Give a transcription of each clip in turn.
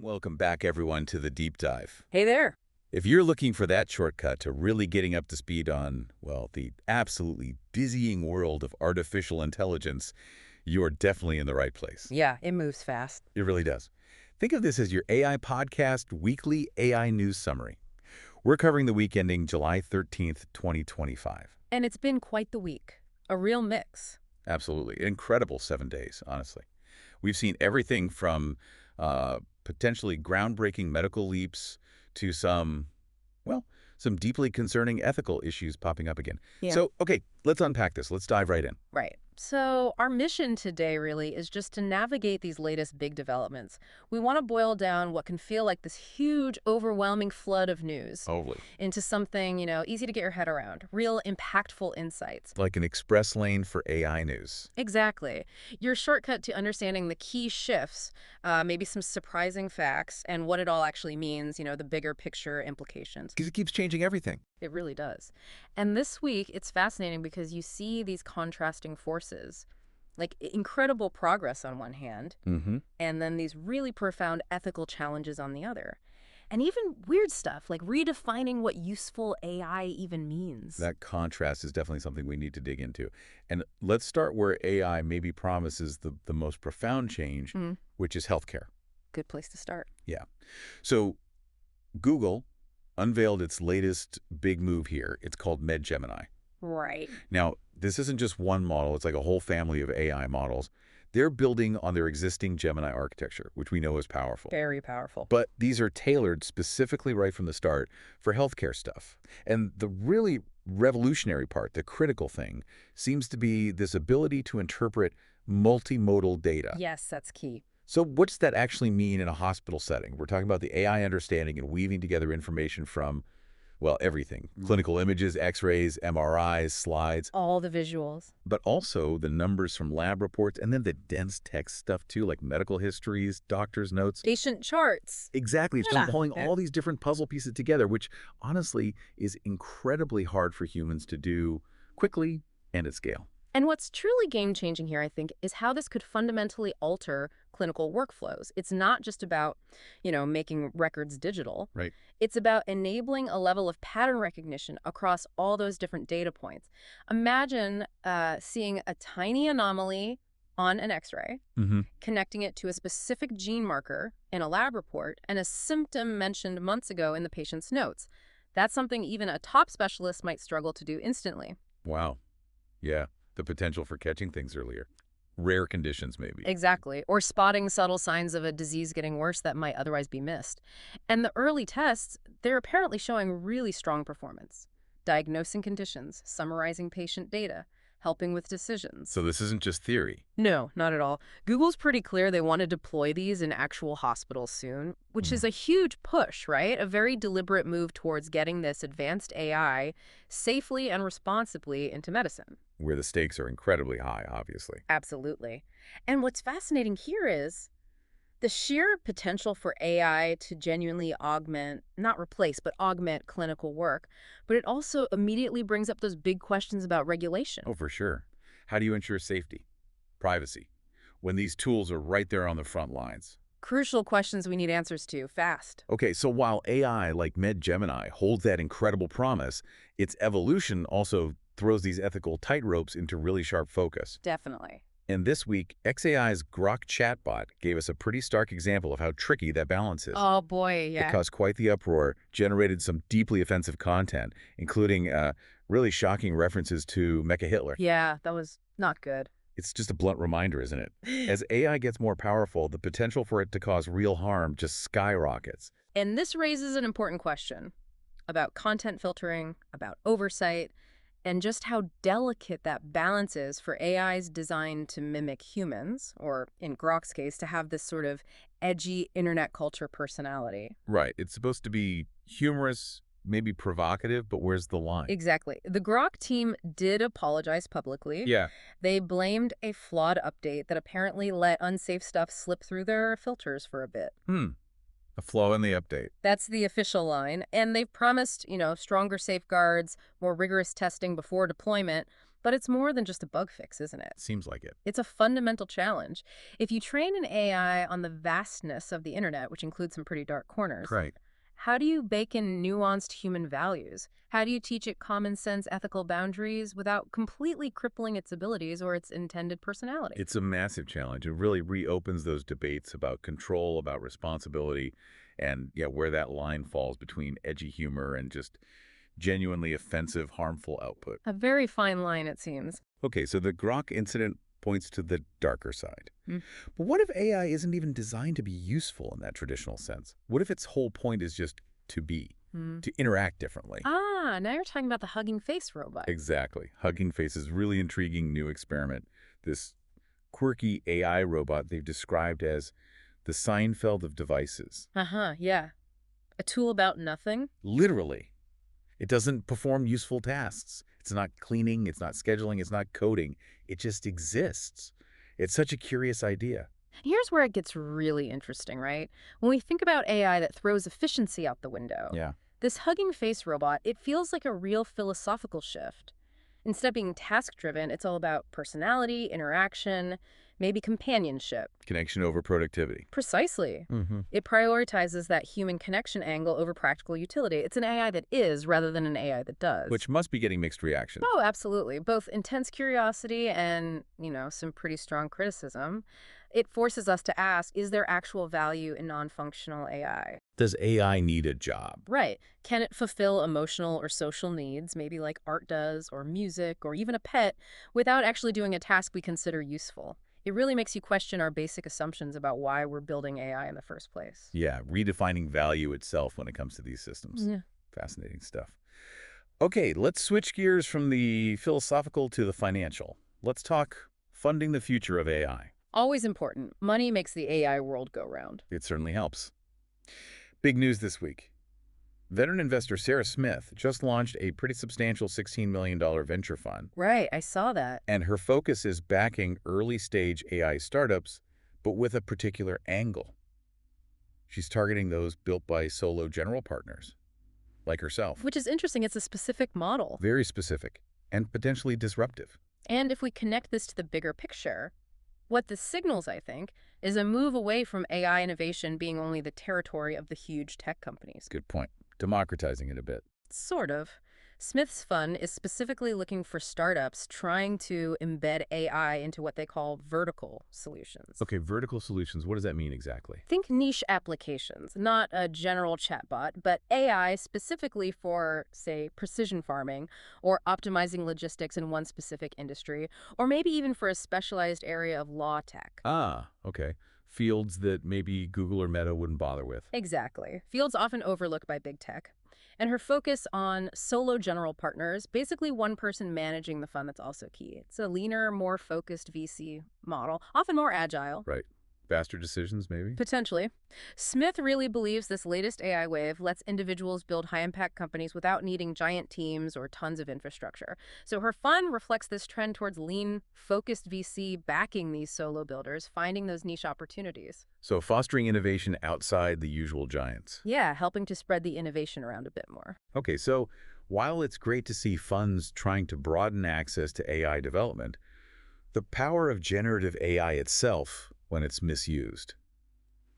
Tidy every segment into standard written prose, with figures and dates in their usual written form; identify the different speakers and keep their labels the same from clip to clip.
Speaker 1: Welcome back, everyone, to the deep dive.
Speaker 2: Hey there.
Speaker 1: If you're looking for that shortcut to really getting up to speed on, well, the absolutely dizzying world of artificial intelligence, you're definitely in the right place.
Speaker 2: Yeah, it moves fast.
Speaker 1: It really does. Think of this as your AI podcast weekly AI news summary. We're covering the week ending July 13th, 2025.
Speaker 2: And it's been quite the week. A real mix.
Speaker 1: Absolutely. Incredible 7 days, honestly. We've seen everything from potentially groundbreaking medical leaps to some deeply concerning ethical issues popping up again.
Speaker 2: Yeah.
Speaker 1: So, okay, let's unpack this. Let's dive right in.
Speaker 2: Right. So our mission today really is just to navigate these latest big developments. We want to boil down what can feel like this huge, overwhelming flood of news
Speaker 1: Totally.
Speaker 2: into something, easy to get your head around, real impactful insights.
Speaker 1: Like an express lane for AI news.
Speaker 2: Exactly. Your shortcut to understanding the key shifts, maybe some surprising facts, and what it all actually means, the bigger picture implications.
Speaker 1: Because it keeps changing everything.
Speaker 2: It really does. And this week, it's fascinating because you see these contrasting forces, like incredible progress on one hand, and then these really profound ethical challenges on the other. And even weird stuff, like redefining what useful AI even means.
Speaker 1: That contrast is definitely something we need to dig into. And let's start where AI maybe promises the most profound change, which is healthcare.
Speaker 2: Good place to start.
Speaker 1: Yeah. So Google unveiled its latest big move here. It's called Med-Gemini.
Speaker 2: Right.
Speaker 1: Now, this isn't just one model. It's like a whole family of AI models. They're building on their existing Gemini architecture, which we know is powerful.
Speaker 2: Very powerful.
Speaker 1: But these are tailored specifically right from the start for healthcare stuff. And the really revolutionary part, the critical thing, seems to be this ability to interpret multimodal data.
Speaker 2: Yes, that's key.
Speaker 1: So what does that actually mean in a hospital setting? We're talking about the AI understanding and weaving together information from, well, everything. Clinical images, x-rays, MRIs, slides.
Speaker 2: All the visuals.
Speaker 1: But also the numbers from lab reports and then the dense text stuff too, like medical histories, doctor's notes.
Speaker 2: Patient charts.
Speaker 1: Exactly. It's
Speaker 2: Yeah.
Speaker 1: just pulling all these different puzzle pieces together, which honestly is incredibly hard for humans to do quickly and at scale.
Speaker 2: And what's truly game-changing here, I think, is how this could fundamentally alter clinical workflows. It's not just about, making records digital.
Speaker 1: Right.
Speaker 2: It's about enabling a level of pattern recognition across all those different data points. Imagine seeing a tiny anomaly on an X-ray, connecting it to a specific gene marker in a lab report, and a symptom mentioned months ago in the patient's notes. That's something even a top specialist might struggle to do instantly.
Speaker 1: Wow. Yeah. The potential for catching things earlier. Rare conditions, maybe.
Speaker 2: Exactly. Or spotting subtle signs of a disease getting worse that might otherwise be missed. And the early tests, they're apparently showing really strong performance. Diagnosing conditions, summarizing patient data, helping with decisions.
Speaker 1: So this isn't just theory.
Speaker 2: No, not at all. Google's pretty clear they want to deploy these in actual hospitals soon, which is a huge push, right? A very deliberate move towards getting this advanced AI safely and responsibly into medicine.
Speaker 1: Where the stakes are incredibly high, obviously.
Speaker 2: Absolutely. And what's fascinating here is the sheer potential for AI to genuinely augment, not replace, but augment clinical work. But it also immediately brings up those big questions about regulation.
Speaker 1: Oh, for sure. How do you ensure safety, privacy, when these tools are right there on the front lines?
Speaker 2: Crucial questions we need answers to fast.
Speaker 1: Okay, so while AI like Med-Gemini holds that incredible promise, its evolution also throws these ethical tightropes into really sharp focus.
Speaker 2: Definitely.
Speaker 1: And this week, xAI's Grok chatbot gave us a pretty stark example of how tricky that balance is.
Speaker 2: Oh, boy, yeah.
Speaker 1: It caused quite the uproar, generated some deeply offensive content, including really shocking references to Mecha Hitler.
Speaker 2: Yeah, that was not good.
Speaker 1: It's just a blunt reminder, isn't it? As AI gets more powerful, the potential for it to cause real harm just skyrockets.
Speaker 2: And this raises an important question about content filtering, about oversight, and just how delicate that balance is for AIs designed to mimic humans, or in Grok's case, to have this sort of edgy internet culture personality.
Speaker 1: Right. It's supposed to be humorous, maybe provocative, but where's the line?
Speaker 2: Exactly. The Grok team did apologize publicly.
Speaker 1: Yeah.
Speaker 2: They blamed a flawed update that apparently let unsafe stuff slip through their filters for a bit.
Speaker 1: A flaw in the update.
Speaker 2: That's the official line. And they've promised, stronger safeguards, more rigorous testing before deployment. But it's more than just a bug fix, isn't it?
Speaker 1: Seems like it.
Speaker 2: It's a fundamental challenge. If you train an AI on the vastness of the internet, which includes some pretty dark corners,
Speaker 1: Right.
Speaker 2: how do you bake in nuanced human values? How do you teach it common sense ethical boundaries without completely crippling its abilities or its intended personality?
Speaker 1: It's a massive challenge. It really reopens those debates about control, about responsibility, and yeah, where that line falls between edgy humor and just genuinely offensive, harmful output.
Speaker 2: A very fine line, it seems.
Speaker 1: Okay, so the Grok incident points to the darker side.
Speaker 2: Mm.
Speaker 1: But what if AI isn't even designed to be useful in that traditional sense? What if its whole point is just to be, to interact differently?
Speaker 2: Ah, now you're talking about the hugging face robot.
Speaker 1: Exactly. Hugging Face is really intriguing new experiment. This quirky AI robot they've described as the Seinfeld of devices.
Speaker 2: Yeah. A tool about nothing?
Speaker 1: Literally. It doesn't perform useful tasks. It's not cleaning, it's not scheduling, it's not coding. It just exists. It's such a curious idea.
Speaker 2: Here's where it gets really interesting, right? When we think about AI that throws efficiency out the window,
Speaker 1: Yeah.
Speaker 2: this hugging face robot, it feels like a real philosophical shift. Instead of being task-driven, it's all about personality, interaction, maybe companionship.
Speaker 1: Connection over productivity.
Speaker 2: Precisely. It prioritizes that human connection angle over practical utility. It's an AI that is rather than an AI that does.
Speaker 1: Which must be getting mixed reactions.
Speaker 2: Oh, absolutely. Both intense curiosity and, some pretty strong criticism. It forces us to ask, is there actual value in non-functional AI?
Speaker 1: Does AI need a job?
Speaker 2: Right. Can it fulfill emotional or social needs, maybe like art does, or music, or even a pet, without actually doing a task we consider useful? It really makes you question our basic assumptions about why we're building AI in the first place.
Speaker 1: Yeah, redefining value itself when it comes to these systems.
Speaker 2: Yeah.
Speaker 1: Fascinating stuff. Okay, let's switch gears from the philosophical to the financial. Let's talk funding the future of AI.
Speaker 2: Always important. Money makes the AI world go round.
Speaker 1: It certainly helps. Big news this week. Veteran investor Sarah Smith just launched a pretty substantial $16 million venture fund.
Speaker 2: Right, I saw that.
Speaker 1: And her focus is backing early-stage AI startups, but with a particular angle. She's targeting those built by solo general partners, like herself.
Speaker 2: Which is interesting. It's a specific model.
Speaker 1: Very specific and potentially disruptive.
Speaker 2: And if we connect this to the bigger picture, what this signals, I think, is a move away from AI innovation being only the territory of the huge tech companies.
Speaker 1: Good point. Democratizing it a bit.
Speaker 2: Sort of. Smith's fund is specifically looking for startups trying to embed AI into what they call vertical solutions.
Speaker 1: Okay, vertical solutions, what does that mean exactly?
Speaker 2: Think niche applications, not a general chatbot, but AI specifically for, say, precision farming or optimizing logistics in one specific industry, or maybe even for a specialized area of law tech.
Speaker 1: Ah, okay. Fields that maybe Google or Meta wouldn't bother with.
Speaker 2: Exactly. Fields often overlooked by big tech. And her focus on solo general partners, basically one person managing the fund, that's also key. It's a leaner, more focused VC model, often more agile.
Speaker 1: Right. Faster decisions, maybe?
Speaker 2: Potentially. Smith really believes this latest AI wave lets individuals build high-impact companies without needing giant teams or tons of infrastructure. So her fund reflects this trend towards lean, focused VC backing these solo builders, finding those niche opportunities.
Speaker 1: So fostering innovation outside the usual giants.
Speaker 2: Yeah, helping to spread the innovation around a bit more.
Speaker 1: Okay, so while it's great to see funds trying to broaden access to AI development, the power of generative AI itself, when it's misused,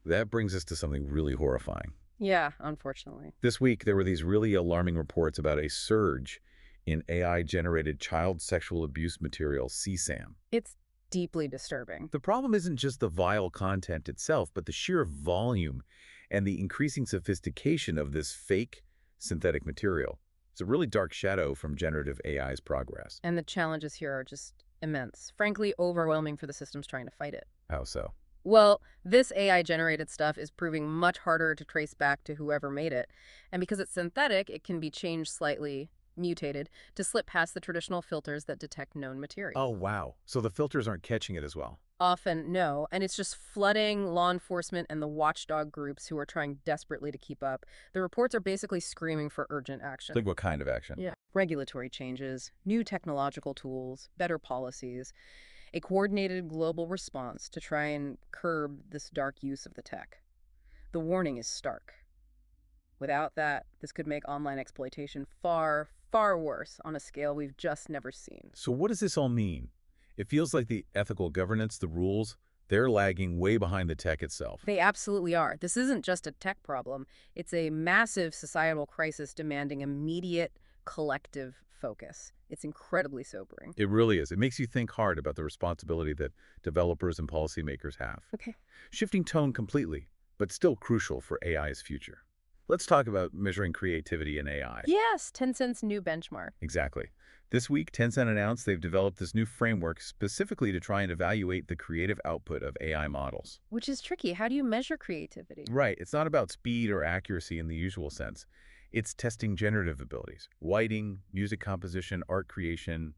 Speaker 1: that brings us to something really horrifying.
Speaker 2: Yeah, unfortunately.
Speaker 1: This week, there were these really alarming reports about a surge in AI-generated child sexual abuse material, CSAM.
Speaker 2: It's deeply disturbing.
Speaker 1: The problem isn't just the vile content itself, but the sheer volume and the increasing sophistication of this fake synthetic material. It's a really dark shadow from generative AI's progress.
Speaker 2: And the challenges here are just immense. Frankly, overwhelming for the systems trying to fight it.
Speaker 1: How so?
Speaker 2: Well, this AI-generated stuff is proving much harder to trace back to whoever made it. And because it's synthetic, it can be changed slightly, mutated, to slip past the traditional filters that detect known material.
Speaker 1: Oh, wow. So the filters aren't catching it as well.
Speaker 2: Often, no. And it's just flooding law enforcement and the watchdog groups who are trying desperately to keep up. The reports are basically screaming for urgent action.
Speaker 1: Like what kind of action?
Speaker 2: Yeah. Regulatory changes, new technological tools, better policies, a coordinated global response to try and curb this dark use of the tech. The warning is stark. Without that, this could make online exploitation far, far worse on a scale we've just never seen.
Speaker 1: So what does this all mean? It feels like the ethical governance, the rules, they're lagging way behind the tech itself.
Speaker 2: They absolutely are. This isn't just a tech problem. It's a massive societal crisis demanding immediate collective focus. It's incredibly sobering.
Speaker 1: It really is. It makes you think hard about the responsibility that developers and policymakers have.
Speaker 2: Okay.
Speaker 1: Shifting tone completely, but still crucial for AI's future. Let's talk about measuring creativity in AI.
Speaker 2: Yes, Tencent's new benchmark.
Speaker 1: Exactly. This week, Tencent announced they've developed this new framework specifically to try and evaluate the creative output of AI models.
Speaker 2: Which is tricky. How do you measure creativity?
Speaker 1: Right. It's not about speed or accuracy in the usual sense. It's testing generative abilities, writing, music composition, art creation,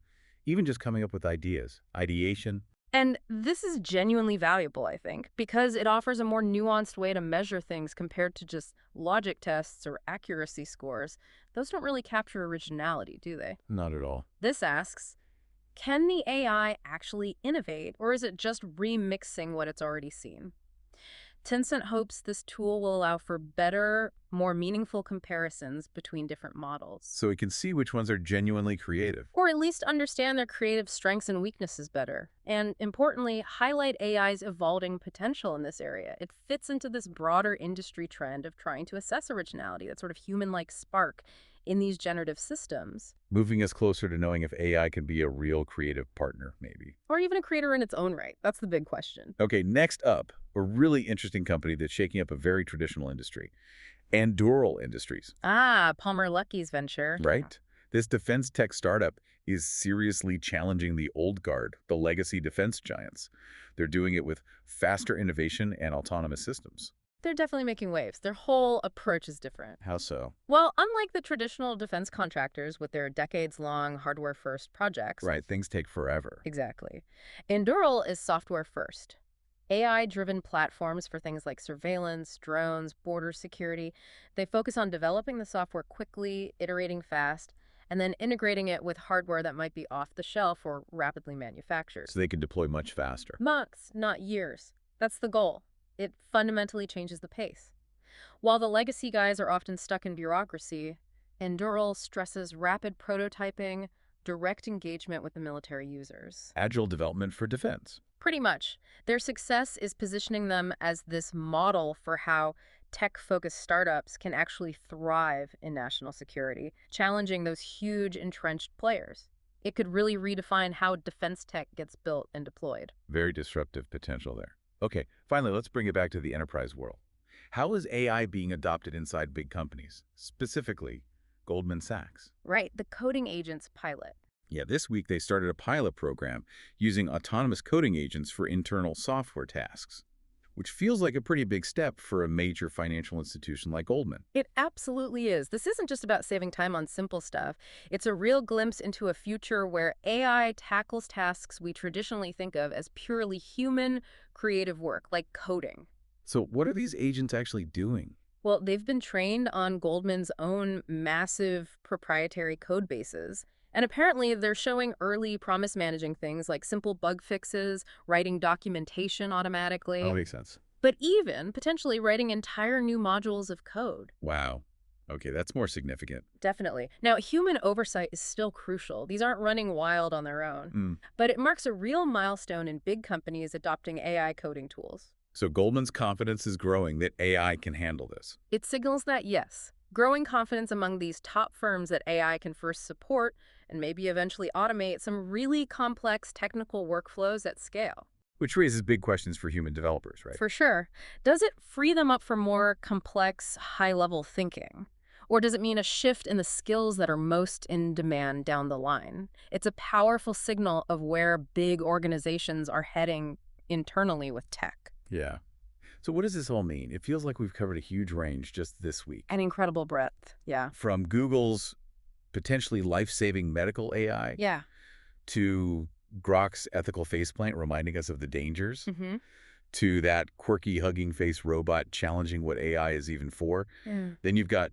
Speaker 1: even just coming up with ideas, ideation.
Speaker 2: And this is genuinely valuable, I think, because it offers a more nuanced way to measure things compared to just logic tests or accuracy scores. Those don't really capture originality, do they?
Speaker 1: Not at all.
Speaker 2: This asks, can the AI actually innovate, or is it just remixing what it's already seen? Tencent hopes this tool will allow for better, more meaningful comparisons between different models.
Speaker 1: So we can see which ones are genuinely creative.
Speaker 2: Or at least understand their creative strengths and weaknesses better. And importantly, highlight AI's evolving potential in this area. It fits into this broader industry trend of trying to assess originality, that sort of human-like spark in these generative systems.
Speaker 1: Moving us closer to knowing if AI can be a real creative partner, maybe.
Speaker 2: Or even a creator in its own right. That's the big question.
Speaker 1: Okay, next up, a really interesting company that's shaking up a very traditional industry. Anduril Industries.
Speaker 2: Ah, Palmer Luckey's venture.
Speaker 1: Right? This defense tech startup is seriously challenging the old guard, the legacy defense giants. They're doing it with faster innovation and autonomous systems.
Speaker 2: They're definitely making waves. Their whole approach is different.
Speaker 1: How so?
Speaker 2: Well, unlike the traditional defense contractors with their decades-long hardware-first projects.
Speaker 1: Right, things take forever.
Speaker 2: Exactly. Anduril is software-first. AI-driven platforms for things like surveillance, drones, border security. They focus on developing the software quickly, iterating fast, and then integrating it with hardware that might be off the shelf or rapidly manufactured.
Speaker 1: So they can deploy much faster.
Speaker 2: Months, not years. That's the goal. It fundamentally changes the pace. While the legacy guys are often stuck in bureaucracy, Anduril stresses rapid prototyping, direct engagement with the military users.
Speaker 1: Agile development for defense.
Speaker 2: Pretty much. Their success is positioning them as this model for how tech-focused startups can actually thrive in national security, challenging those huge entrenched players. It could really redefine how defense tech gets built and deployed.
Speaker 1: Very disruptive potential there. Okay, finally, let's bring it back to the enterprise world. How is AI being adopted inside big companies, specifically Goldman Sachs?
Speaker 2: Right, the coding agents pilot.
Speaker 1: Yeah, this week they started a pilot program using autonomous coding agents for internal software tasks, which feels like a pretty big step for a major financial institution like Goldman.
Speaker 2: It absolutely is. This isn't just about saving time on simple stuff. It's a real glimpse into a future where AI tackles tasks we traditionally think of as purely human, creative work, like coding.
Speaker 1: So what are these agents actually doing?
Speaker 2: Well, they've been trained on Goldman's own massive proprietary code bases. And apparently they're showing early promise managing things like simple bug fixes, writing documentation automatically.
Speaker 1: Oh, makes sense.
Speaker 2: But even potentially writing entire new modules of code.
Speaker 1: Wow. Okay, that's more significant.
Speaker 2: Definitely. Now, human oversight is still crucial. These aren't running wild on their own. But it marks a real milestone in big companies adopting AI coding tools.
Speaker 1: So Goldman's confidence is growing that AI can handle this.
Speaker 2: It signals that, yes, growing confidence among these top firms that AI can first support and maybe eventually automate some really complex technical workflows at scale.
Speaker 1: Which raises big questions for human developers, right?
Speaker 2: For sure. Does it free them up for more complex, high-level thinking? Or does it mean a shift in the skills that are most in demand down the line? It's a powerful signal of where big organizations are heading internally with tech.
Speaker 1: Yeah. So what does this all mean? It feels like we've covered a huge range just this week.
Speaker 2: An incredible breadth, yeah.
Speaker 1: From Google's potentially life-saving medical AI
Speaker 2: Yeah.
Speaker 1: to Grok's ethical faceplant reminding us of the dangers,
Speaker 2: Mm-hmm.
Speaker 1: to that quirky hugging face robot challenging what AI is even for. Then you've got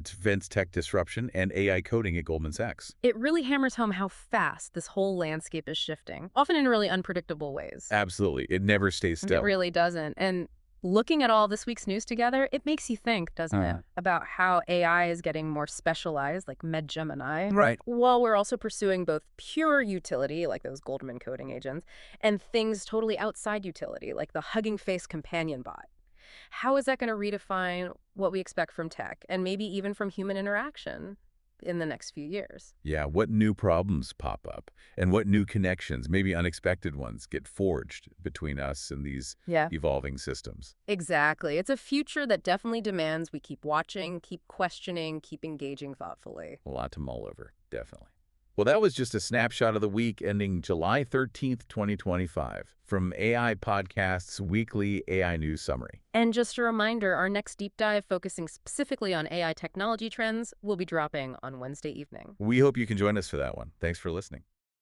Speaker 1: defense tech disruption and AI coding at Goldman Sachs.
Speaker 2: It really hammers home how fast this whole landscape is shifting, often in really unpredictable ways.
Speaker 1: Absolutely. It never stays
Speaker 2: It
Speaker 1: still.
Speaker 2: really doesn't. And Looking at all this week's news together, it makes you think, doesn't it, about how AI is getting more specialized, like Med-Gemini,
Speaker 1: Right.
Speaker 2: while we're also pursuing both pure utility, like those Goldman coding agents, and things totally outside utility, like the Hugging Face companion bot. How is that going to redefine what we expect from tech and maybe even from human interaction in the next few years?
Speaker 1: Yeah, what new problems pop up and what new connections, maybe unexpected ones, get forged between us and these
Speaker 2: Yeah.
Speaker 1: evolving systems?
Speaker 2: Exactly. It's a future that definitely demands we keep watching, keep questioning, keep engaging thoughtfully.
Speaker 1: A lot to mull over, definitely. Well, that was just a snapshot of the week ending July 13th, 2025, from AI Podcast's weekly AI News Summary.
Speaker 2: And just a reminder, our next deep dive focusing specifically on AI technology trends will be dropping on Wednesday evening.
Speaker 1: We hope you can join us for that one. Thanks for listening.